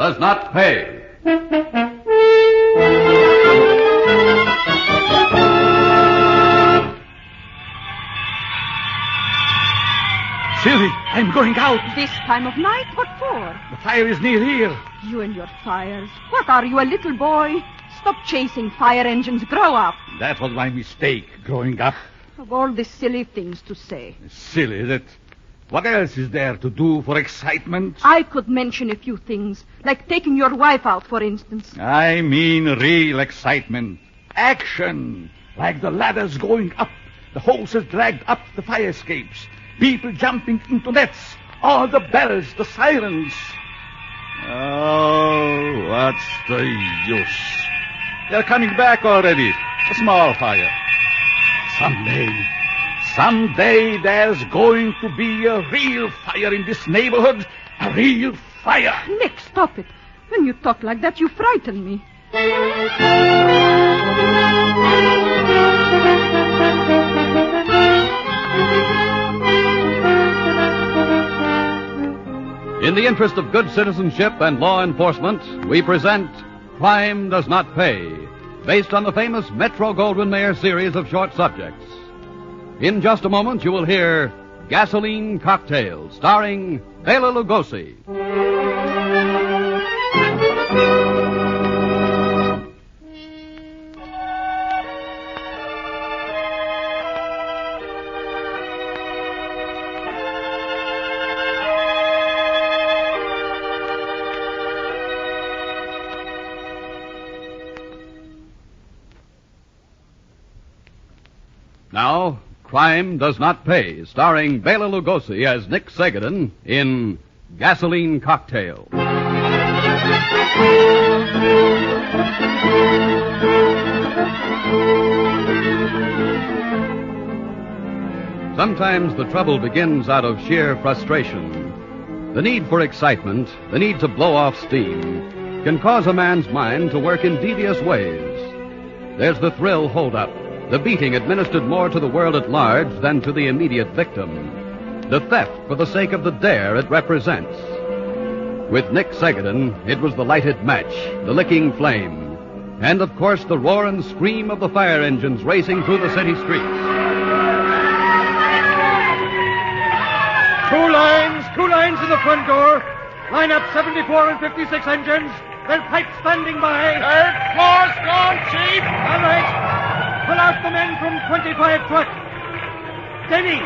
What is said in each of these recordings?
does not pay. Silly, I'm going out. This time of night? What for? The fire is near here. You and your fires. What are you, a little boy? Stop chasing fire engines. Grow up. That was my mistake, growing up. Of all the silly things to say. Silly, that... What else is there to do for excitement? I could mention a few things, like taking your wife out, for instance. I mean real excitement. Action. Like the ladders going up, the hoses dragged up the fire escapes, people jumping into nets, all the bells, the sirens. Oh, what's the use? They're coming back already. A small fire. Someday there's going to be a real fire in this neighborhood. A real fire. Nick, stop it. When you talk like that, you frighten me. In the interest of good citizenship and law enforcement, we present Crime Does Not Pay, based on the famous Metro-Goldwyn-Mayer series of short subjects. In just a moment, you will hear Gasoline Cocktail, starring Bela Lugosi. Now, Crime Does Not Pay, starring Bela Lugosi as Nick Segadin in Gasoline Cocktail. Sometimes the trouble begins out of sheer frustration. The need for excitement, the need to blow off steam, can cause a man's mind to work in devious ways. There's the thrill holdup, the beating administered more to the world at large than to the immediate victim. The theft for the sake of the dare it represents. With Nick Segadin, it was the lighted match, the licking flame, and, of course, the roar and scream of the fire engines racing through the city streets. Two lines in the front door. Line up 74 and 56 engines. Their pipes standing by. Third floor's gone, Chief. All right. Pull out the men from 25 truck. Denny,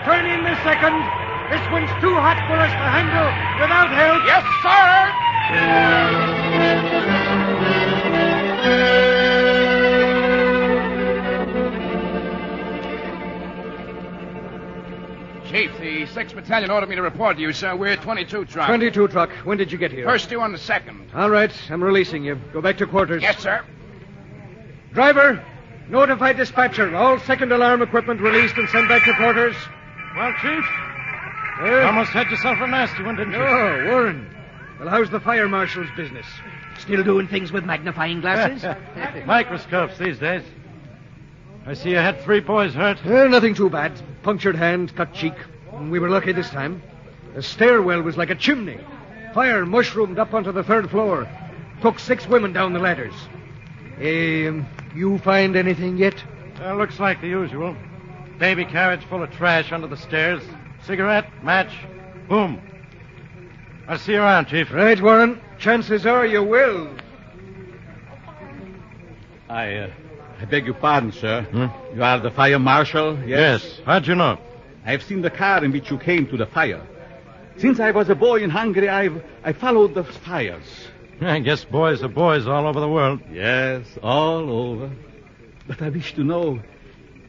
turn in the second. This one's too hot for us to handle without help. Yes, sir. Chief, the 6th Battalion ordered me to report to you, sir. We're 22 truck. 22 truck. When did you get here? First due on the 2nd. All right, I'm releasing you. Go back to quarters. Yes, sir. Driver, notify dispatcher. All second alarm equipment released and sent back to quarters. Well, Chief, you almost had yourself a nasty one, didn't you? Oh, Warren. Well, how's the fire marshal's business? Still doing things with magnifying glasses? Microscopes these days. I see you had 3 boys hurt. Nothing too bad. Punctured hand, cut cheek. We were lucky this time. The stairwell was like a chimney. Fire mushroomed up onto the 3rd floor. Took 6 women down the ladders. You find anything yet? Looks like the usual. Baby carriage full of trash under the stairs. Cigarette, match, boom. I'll see you around, Chief. Right, Warren. Chances are you will. I beg your pardon, sir. You are the fire marshal, yes? Yes. How'd you know? I've seen the car in which you came to the fire. Since I was a boy in Hungary, I followed the fires. I guess boys are boys all over the world. Yes, all over. But I wish to know,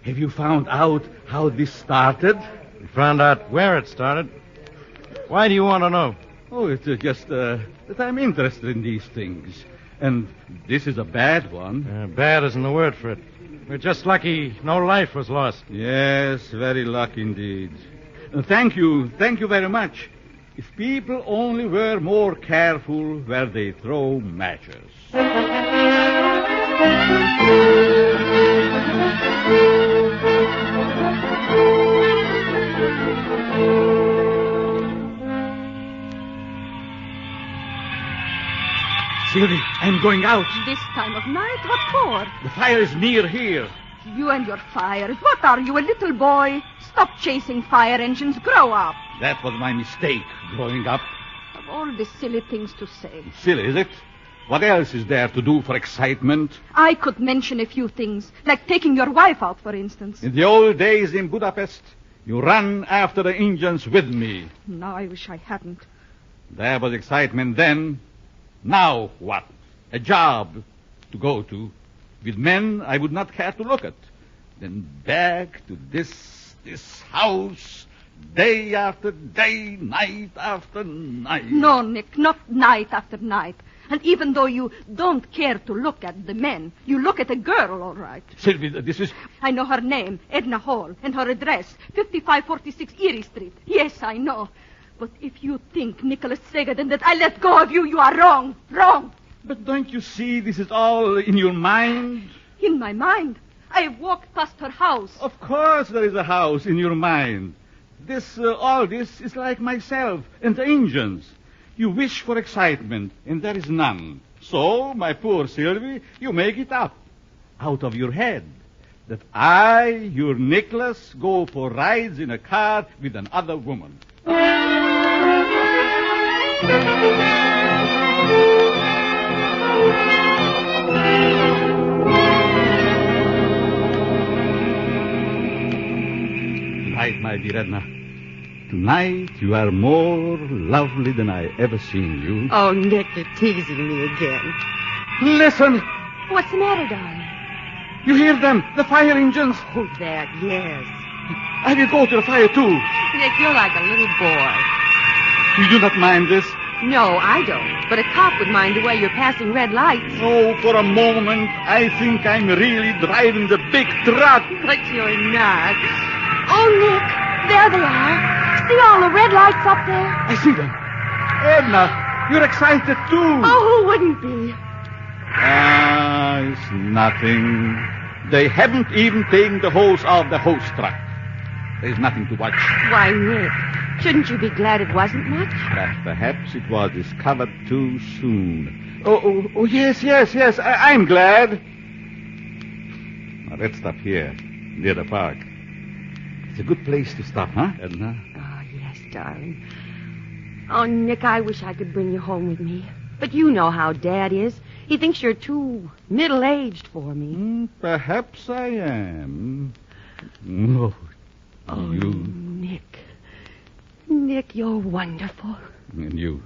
have you found out how this started? You found out where it started. Why do you want to know? Oh, it's just that I'm interested in these things. And this is a bad one. Bad isn't the word for it. We're just lucky no life was lost. Yes, very lucky indeed. Thank you very much. If people only were more careful where they throw matches. going out. This time of night? What for? The fire is near here. You and your fires. What are you, a little boy? Stop chasing fire engines. Grow up. That was my mistake, growing up. Of all the silly things to say. Silly, is it? What else is there to do for excitement? I could mention a few things, like taking your wife out, for instance. In the old days in Budapest, you ran after the Indians with me. Now I wish I hadn't. There was excitement then. Now what? A job to go to. With men I would not care to look at. Then back to this house, day after day, night after night. No, Nick, not night after night. And even though you don't care to look at the men, you look at a girl, all right. Sylvie, this is... I know her name, Edna Hall, and her address, 5546 Erie Street. Yes, I know. But if you think, Nicholas Segadin, that I let go of you, you are wrong. Wrong. But don't you see this is all in your mind? In my mind? I have walked past her house. Of course there is a house in your mind. All this is like myself and the Indians. You wish for excitement, and there is none. So, my poor Sylvie, you make it up, out of your head, that I, your Nicholas, go for rides in a car with another woman. Tonight, my dear Edna, tonight you are more lovely than I ever seen you. Oh, Nick, you're teasing me again. Listen, What's the matter, darling? you hear them, the fire engines. Oh, that, yes. I will go to the fire too. Nick, you're like a little boy. You do not mind this? No, I don't. But a cop would mind the way you're passing red lights. Oh, for a moment, I think I'm really driving the big truck. But you're not. Oh, Nick, there they are. See all the red lights up there? I see them. Edna, you're excited too. Oh, who wouldn't be? It's nothing. They haven't even taken the hose off the hose truck. There's nothing to watch. Why, Nick, shouldn't you be glad it wasn't much? But perhaps it was discovered too soon. Oh, yes. I'm glad. Now, let's stop here, near the park. It's a good place to stop, huh, Edna? Oh, yes, darling. Oh, Nick, I wish I could bring you home with me. But you know how Dad is. He thinks you're too middle-aged for me. Perhaps I am. No. Oh, You. Nick. Nick, you're wonderful. And you.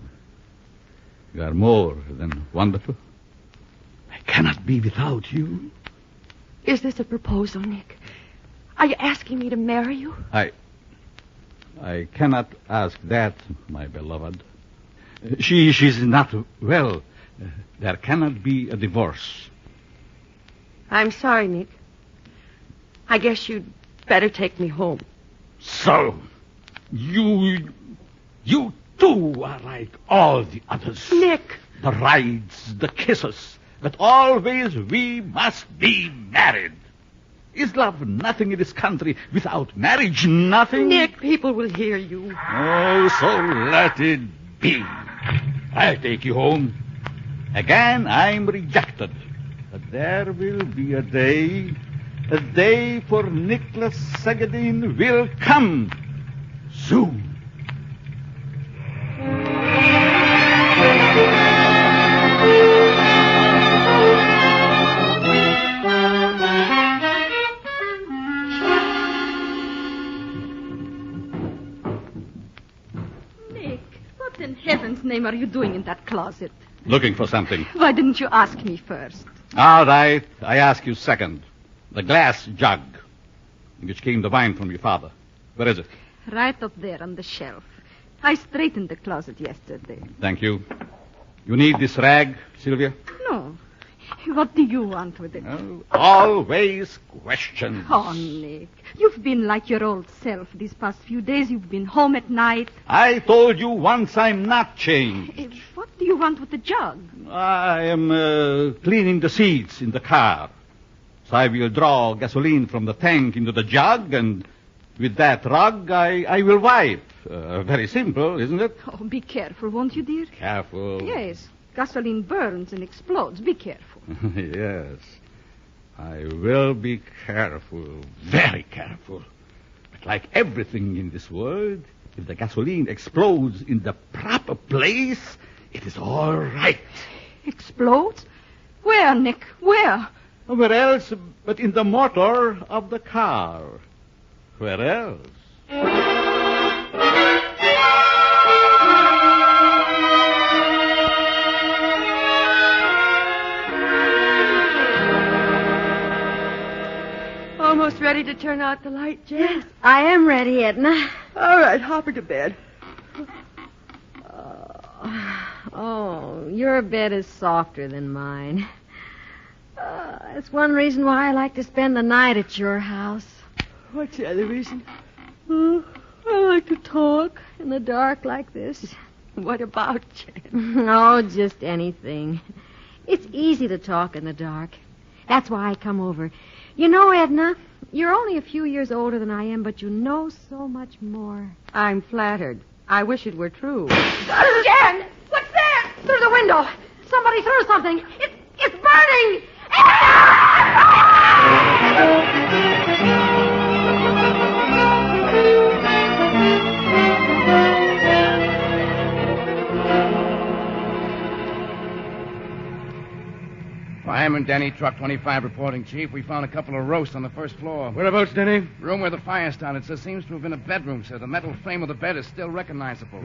You are more than wonderful. I cannot be without you. Is this a proposal, Nick? Are you asking me to marry you? I cannot ask that, my beloved. She's not well. There cannot be a divorce. I'm sorry, Nick. I guess you'd better take me home. So, you too are like all the others. Nick! The rides, the kisses, but always we must be married. Is love nothing in this country without marriage? Nothing? Nick, people will hear you. Oh, so let it be. I'll take you home. Again, I'm rejected. But there will be a day for Nicholas Segadin will come soon. Nick, what in heaven's name are you doing in that closet? Looking for something. Why didn't you ask me first? All right, I ask you second. The glass jug in which came the wine from your father. Where is it? Right up there on the shelf. I straightened the closet yesterday. Thank you. You need this rag, Sylvia? No. What do you want with it? Oh, always questions. Oh, Nick. You've been like your old self these past few days. You've been home at night. I told you once I'm not changed. What do you want with the jug? I am cleaning the seats in the car. So I will draw gasoline from the tank into the jug, and with that rug, I will wipe. Very simple, isn't it? Oh, be careful, won't you, dear? Careful. Yes. Gasoline burns and explodes. Be careful. Yes. I will be careful, very careful. But like everything in this world, if the gasoline explodes in the proper place, it is all right. Explodes? Where, Nick? Where? Where else but in the motor of the car? Where else? Almost ready to turn out the light, Jen? Yes, I am ready, Edna. All right, hop her to bed. Oh, your bed is softer than mine. That's one reason why I like to spend the night at your house. What's the other reason? I like to talk in the dark like this. What about, Jen? Oh, just anything. It's easy to talk in the dark. That's why I come over. You know, Edna, you're only a few years older than I am, but you know so much more. I'm flattered. I wish it were true. Jen! What's that? Through the window. Somebody threw something. It's burning! Fireman Denny, Truck 25 reporting, Chief. We found a couple of roasts on the first floor. Whereabouts, Denny? Room where the fire started. There seems to have been a bedroom, sir. The metal frame of the bed is still recognizable.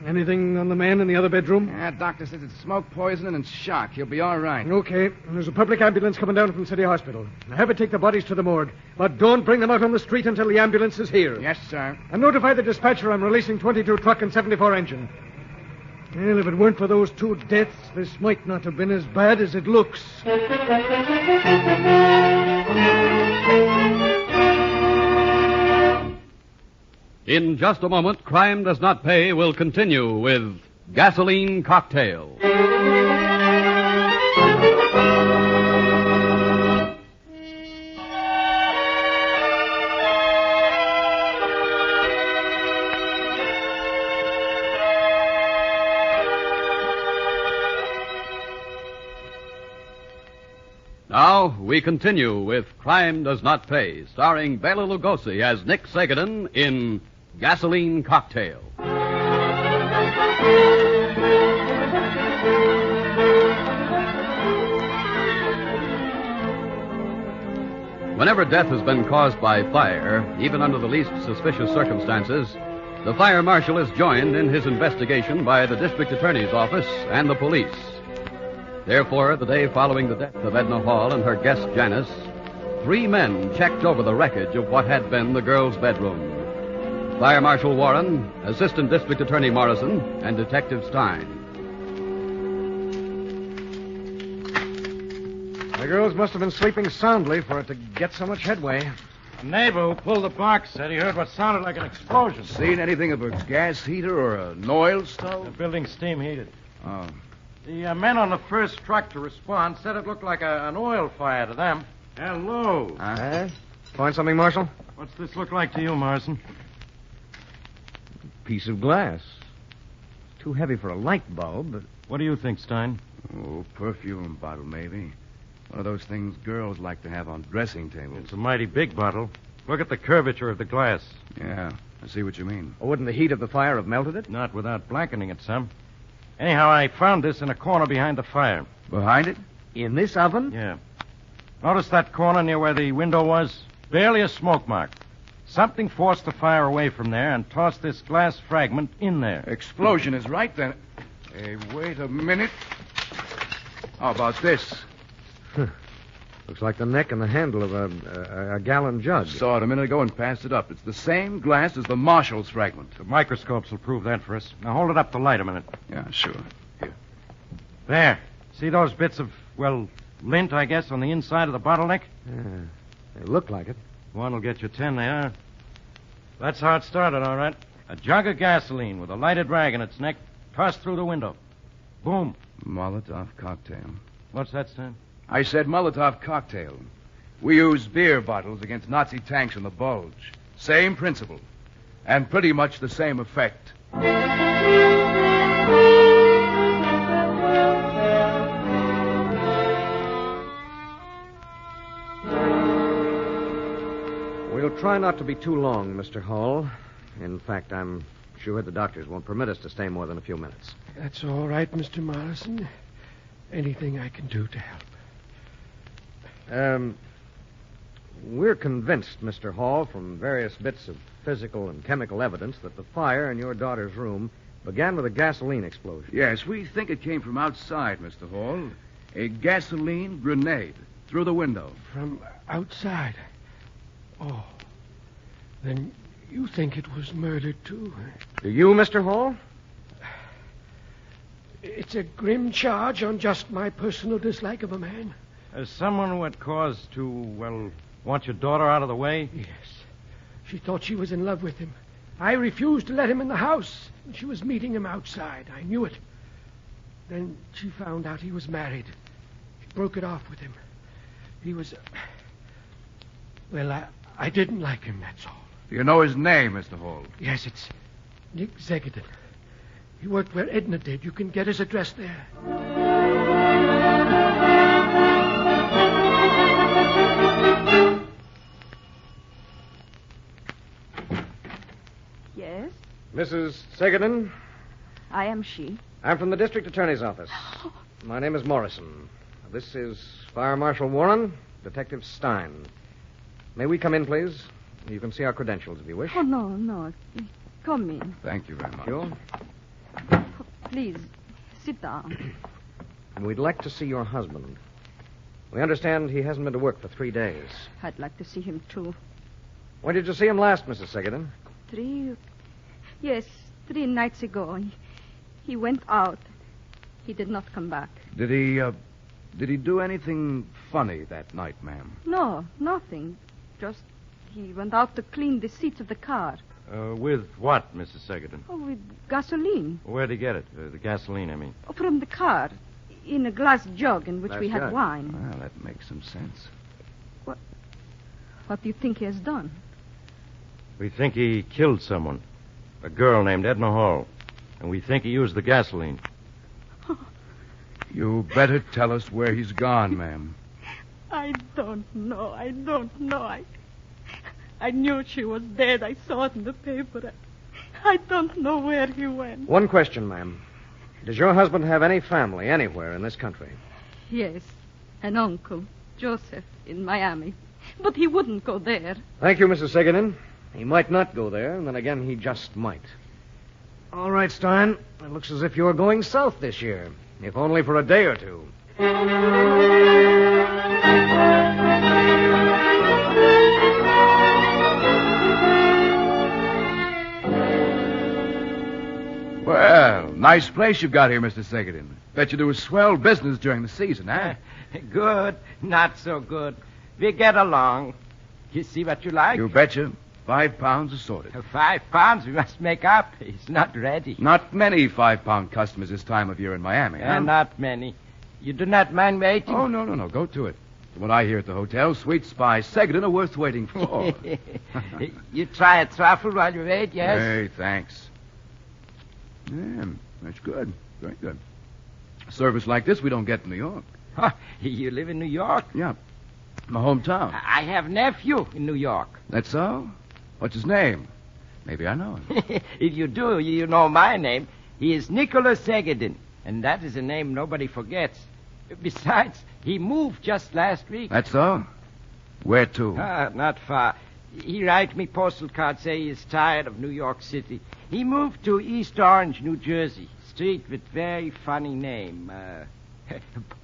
Anything on the man in the other bedroom? Yeah, doctor says it's smoke poisoning and shock. He'll be all right. Okay. There's a public ambulance coming down from City Hospital. Have it take the bodies to the morgue. But don't bring them out on the street until the ambulance is here. Yes, sir. And notify the dispatcher I'm releasing 22 truck and 74 engine. Well, if it weren't for those two deaths, this might not have been as bad as it looks. In just a moment, Crime Does Not Pay will continue with Gasoline Cocktail. Now, we continue with Crime Does Not Pay, starring Bela Lugosi as Nick Segadin in Gasoline Cocktail. Whenever death has been caused by fire, even under the least suspicious circumstances, the fire marshal is joined in his investigation by the district attorney's office and the police. Therefore, the day following the death of Edna Hall and her guest Janice, 3 men checked over the wreckage of what had been the girl's bedroom. Fire Marshal Warren, Assistant District Attorney Morrison, and Detective Stein. The girls must have been sleeping soundly for it to get so much headway. A neighbor who pulled the box said he heard what sounded like an explosion. Seen anything of a gas heater or an oil stove? The building's steam heated. Oh. The men on the first truck to respond said it looked like an oil fire to them. Hello. Find something, Marshal? What's this look like to you, Morrison? Piece of glass. Too heavy for a light bulb, but... What do you think, Stein? Oh, perfume bottle, maybe. One of those things girls like to have on dressing tables. It's a mighty big bottle. Look at the curvature of the glass. Yeah, I see what you mean. Wouldn't the heat of the fire have melted it? Not without blackening it some. Anyhow, I found this in a corner behind the fire. Behind it? In this oven? Yeah. Notice that corner near where the window was? Barely a smoke mark. Something forced the fire away from there and tossed this glass fragment in there. Explosion is right, then. Hey, wait a minute. How about this? Looks like the neck and the handle of a gallon jug. Saw it a minute ago and passed it up. It's the same glass as the marshal's fragment. The microscopes will prove that for us. Now hold it up to light a minute. Yeah, sure. Here. There. See those bits of, well, lint, I guess, on the inside of the bottleneck? Yeah, they look like it. One will get you 10, they are. That's how it started, all right. A jug of gasoline with a lighted rag in its neck tossed through the window. Boom. Molotov cocktail. What's that, Stan? I said Molotov cocktail. We use beer bottles against Nazi tanks in the bulge. Same principle. And pretty much the same effect. We'll try not to be too long, Mr. Hall. In fact, I'm sure the doctors won't permit us to stay more than a few minutes. That's all right, Mr. Morrison. Anything I can do to help. We're convinced, Mr. Hall, from various bits of physical and chemical evidence, that the fire in your daughter's room began with a gasoline explosion. Yes, we think it came from outside, Mr. Hall. A gasoline grenade through the window. From outside? Oh. Then you think it was murder, too? Do you, Mr. Hall? It's a grim charge on just my personal dislike of a man. As someone who had cause to, want your daughter out of the way? Yes. She thought she was in love with him. I refused to let him in the house. She was meeting him outside. I knew it. Then she found out he was married. She broke it off with him. He was... Well, I didn't like him, that's all. Do you know his name, Mr. Hall? Yes, it's Nick Zegedin. He worked where Edna did. You can get his address there. Yes, Mrs. Segedin? I am she. I'm from the district attorney's office. My name is Morrison. This is Fire Marshal Warren, Detective Stein. May we come in, please? You can see our credentials if you wish. Oh, no. Come in. Thank you very much. You? Please, sit down. We'd like to see your husband. We understand he hasn't been to work for 3 days. I'd like to see him, too. When did you see him last, Mrs. Segedin? 3 nights ago. He went out. He did not come back. Did he do anything funny that night, ma'am? No, nothing. Just he went out to clean the seats of the car. With what, Mrs. Segedin? Oh, with gasoline. Where'd he get it? The gasoline, I mean. Oh, from the car. In a glass jug in which Glass we had jug. wine. Well, that makes some sense. What do you think he has done? We think he killed someone. A girl named Edna Hall. And we think he used the gasoline. You better tell us where he's gone, ma'am. I don't know. I knew she was dead. I saw it in the paper. I don't know where he went. One question, ma'am. Does your husband have any family anywhere in this country? Yes, an uncle, Joseph, in Miami. But he wouldn't go there. Thank you, Mrs. Segedin. He might not go there, and then again, he just might. All right, Stein. It looks as if you're going south this year, if only for a day or two. Well, nice place you've got here, Mr. Segedin. Bet you do a swell business during the season, huh? Good, not so good. We get along. You see what you like? You betcha. 5 pounds assorted. 5 pounds we must make up. He's not ready. Not many 5-pound customers this time of year in Miami, huh? Not many. You do not mind waiting? Oh, no. Go to it. From what I hear at the hotel, Sweet Spy Segedin are worth waiting for. You try a truffle while you wait, yes? Hey, thanks. Yeah, that's good. Very good. A service like this we don't get in New York. You live in New York? Yeah. My hometown. I have nephew in New York. That's so? What's his name? Maybe I know him. If you do, you know my name. He is Nicholas Segedin, and that is a name nobody forgets. Besides, he moved just last week. That's so? Where to? Not far. He write me postal card say he is tired of New York City. He moved to East Orange, New Jersey. Street with very funny name.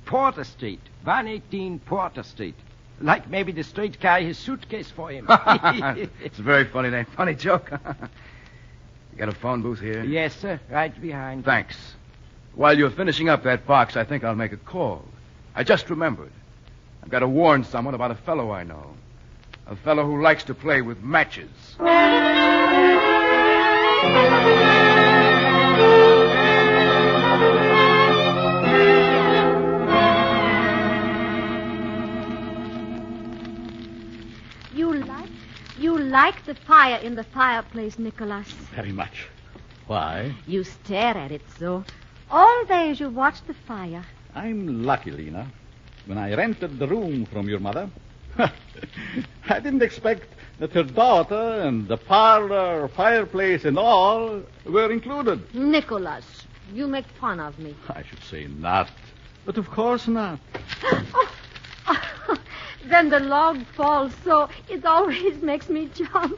Porter Street. 118 Porter Street. Like maybe the street carry his suitcase for him. It's a very funny name. Funny joke. You got a phone booth here? Yes, sir. Right behind. Thanks. While you're finishing up that box, I think I'll make a call. I just remembered. I've got to warn someone about a fellow I know. A fellow who likes to play with matches. You like the fire in the fireplace, Nicholas. Very much. Why? You stare at it so. All day as you watch the fire. I'm lucky, Lena. When I rented the room from your mother, I didn't expect that her daughter and the parlor, fireplace, and all were included. Nicholas, you make fun of me. I should say not. But of course not. Then the log falls, so it always makes me jump.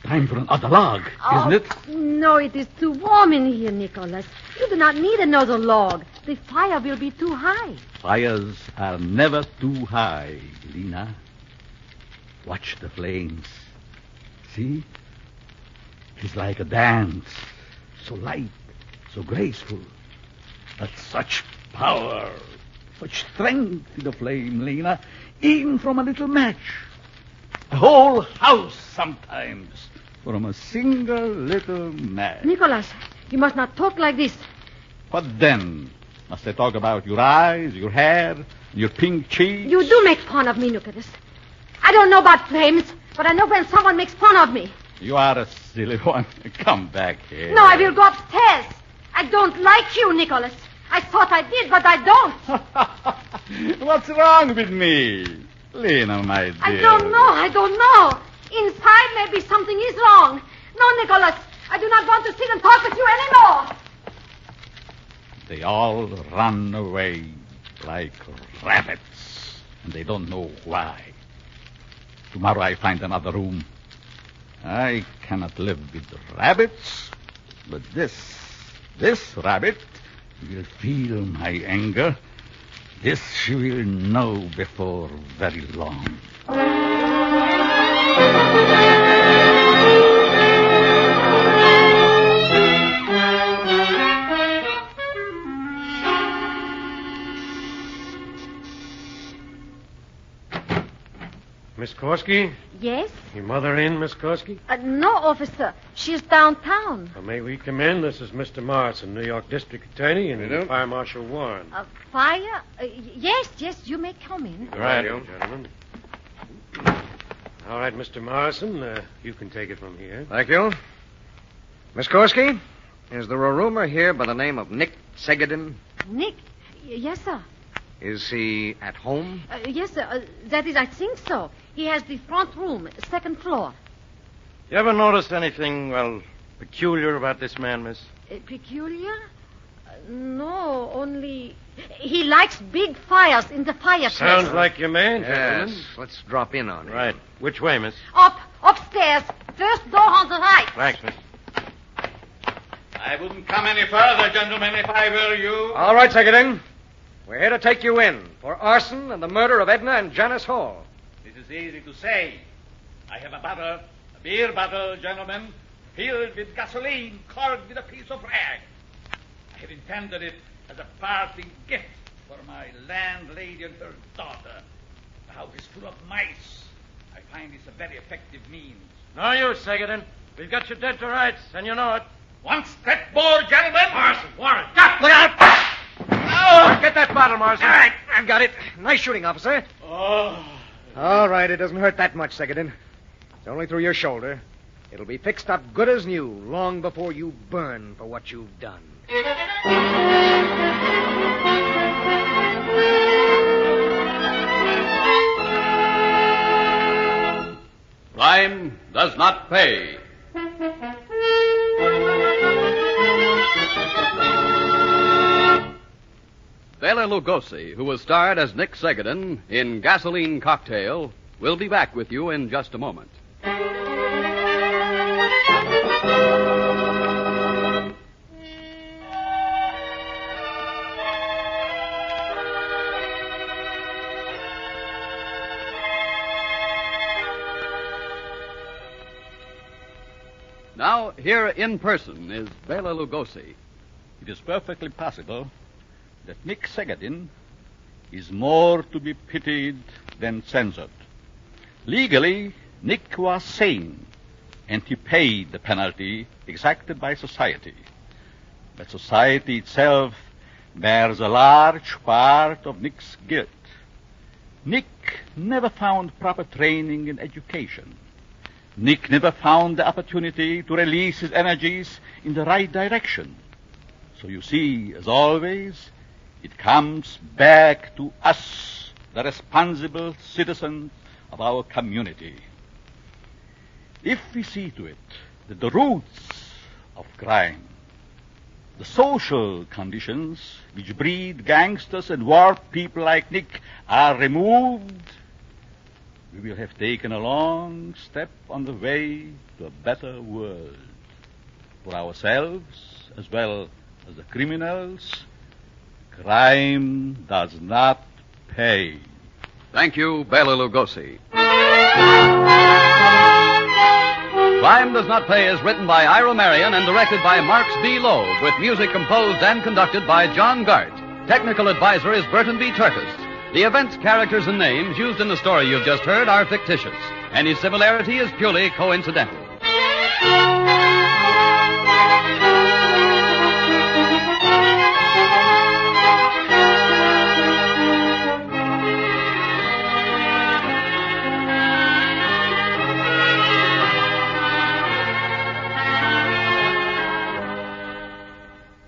Time for another log, isn't it? No, it is too warm in here, Nicholas. You do not need another log. The fire will be too high. Fires are never too high, Lena. Watch the flames. See? It's like a dance. So light, so graceful. But such power, such strength in the flame, Lena. Even from a little match. A whole house sometimes from a single little match. Nicholas, you must not talk like this. What then? Must I talk about your eyes, your hair, your pink cheeks? You do make fun of me, Nicholas. I don't know about flames, but I know when someone makes fun of me. You are a silly one. Come back here. No, I will go upstairs. I don't like you, Nicholas. I thought I did, but I don't. What's wrong with me? Lena, my dear. I don't know. Inside, maybe something is wrong. No, Nicholas, I do not want to sit and talk with you anymore. They all run away like rabbits, and they don't know why. Tomorrow I find another room. I cannot live with rabbits, but this rabbit will feel my anger. This she will know before very long. Miss Korsky? Yes? Your mother in, Miss Korsky? No, officer. She's downtown. May we come in? This is Mr. Morrison, New York District Attorney, and Fire Marshal Warren. Fire? Yes, you may come in. All right, gentlemen. All right, Mr. Morrison, you can take it from here. Thank you. Miss Korsky, is there a roomer here by the name of Nick Segedin? Nick? Yes, sir. Is he at home? Yes, sir. That is, I think so. He has the front room, second floor. You ever noticed anything, peculiar about this man, miss? Peculiar? No, only he likes big fires in the fireplace. Sounds like your man, gentlemen. Yes. Let's drop in on him. Right. Which way, miss? Upstairs. First door on the right. Thanks, miss. I wouldn't come any further, gentlemen, if I were you. All right, Segedin. We're here to take you in for arson and the murder of Edna and Janice Hall. This is easy to say. I have a beer bottle, gentlemen, filled with gasoline, corked with a piece of rag. I have intended it as a parting gift for my landlady and her daughter. The house is full of mice. I find this a very effective means. No use, Segedin. We've got you dead to rights, and you know it. One step more, gentlemen. Morrison, Warren. Look out! Oh! Get that bottle, Morrison. All right, I've got it. Nice shooting, officer. Oh. All right, it doesn't hurt that much, Segedin. It's only through your shoulder. It'll be fixed up good as new long before you burn for what you've done. Crime does not pay. Bela Lugosi, who was starred as Nick Segedin in Gasoline Cocktail, will be back with you in just a moment. Now, here in person is Bela Lugosi. It is perfectly possible that Nick Segedin is more to be pitied than censored. Legally, Nick was sane, and he paid the penalty exacted by society. But society itself bears a large part of Nick's guilt. Nick never found proper training in education. Nick never found the opportunity to release his energies in the right direction. So you see, as always, it comes back to us, the responsible citizens of our community. if we see to it that the roots of crime, the social conditions which breed gangsters and warped people like Nick are removed, we will have taken a long step on the way to a better world. For ourselves, as well as the criminals, crime does not pay. Thank you, Bela Lugosi. Crime Does Not Pay is written by Ira Marion and directed by Marks B. Loeb, with music composed and conducted by John Gart. Technical advisor is Burton B. Turtis. The events, characters, and names used in the story you've just heard are fictitious. Any similarity is purely coincidental.